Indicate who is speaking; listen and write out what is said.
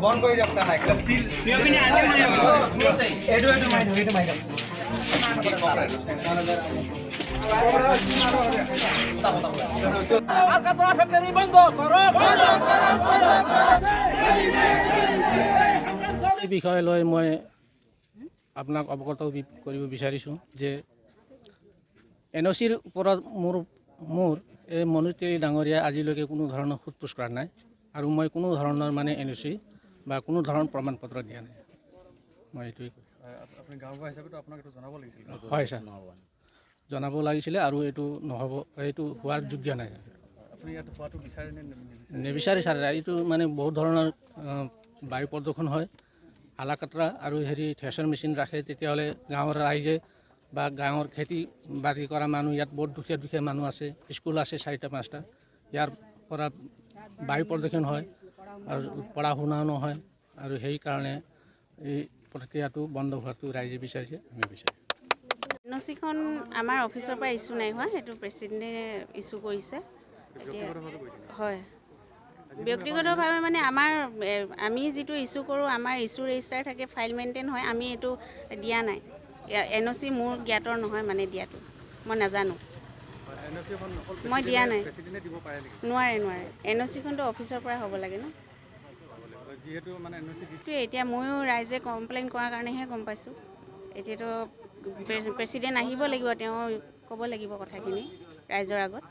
Speaker 1: বন্ধ কৰি দিয়ক তাৰ নাই সিল এইটো মাৰি
Speaker 2: এই বিষয় লৈ মই আপোনাক অৱগত কৰিব বিচাৰিছোঁ যে NOCৰ ওপৰত মোৰ এই মনোজ তিৱাৰী ডাঙৰীয়া আজিলৈকে কোনো ধৰণৰ সোধ পোছ কৰা নাই আৰু মই কোনো ধৰণৰ মানে NOC বা কোনো ধৰণৰ প্ৰমাণ পত্ৰ দিয়া নাই মই এইটোৱেই
Speaker 3: আপুনি গাঁওবুঢ়া হিচাপেতো আপোনাক এইটো জনাব লাগিছিল
Speaker 2: হয় ছাৰ জনাব লাগিছিলে আৰু এইটো নহ'ব এইটো হোৱাৰ যোগ্য নাই
Speaker 3: আপুনি ইয়াত হোৱাটো বিচাৰে নে
Speaker 2: নিবিচাৰে ছাৰ এইটো মানে বহুত ধৰণৰ বায়ু প্ৰদূষণ হয় আলাকাটৰা আৰু থ্ৰেচাৰ মেচিন ৰাখে তেতিয়াহ'লে গাঁৱৰ ৰাইজে বা গাঁৱৰ খেতি বাতি কৰা মানুহ ইয়াত বহুত দুখীয়া মানুহ আছে স্কুল আছে 4টা 5টা ইয়াৰ পৰা বায়ু প্ৰদূষণ হয় আৰু পঢ়া শুনাও নহয় আৰু সেইকাৰণে এই প্ৰক্ৰিয়াটো বন্ধ হোৱাটো ৰাইজে বিচাৰিছে আমি বিচাৰিছোঁ
Speaker 4: NOCখন আমাৰ অফিচৰ পৰা ইছ্যু নাই হোৱা সেইটো প্ৰেচিডেণ্টে ইছ্যু কৰিছে হয় ব্যক্তিগতভাৱে মানে আমি যিটো ইছ্যু কৰোঁ আমাৰ ইছ্যু ৰেজিষ্টাৰ থাকে ফাইল মেইনটেইন হয় আমি এইটো দিয়া নাই NOC মোৰ জ্ঞাতৰ নহয় মানে দিয়াটো মই নাজানো মই দিয়া নাই নোৱাৰে NOCখনতো অফিচৰ পৰা হ'ব লাগে ন এতিয়া ময়ো ৰাইজে কমপ্লেইন কৰাৰ কাৰণেহে গম পাইছোঁ এতিয়াতো প্ৰেচিডেণ্ট আহিব লাগিব তেওঁ ক'ব লাগিব কথাখিনি ৰাইজৰ আগত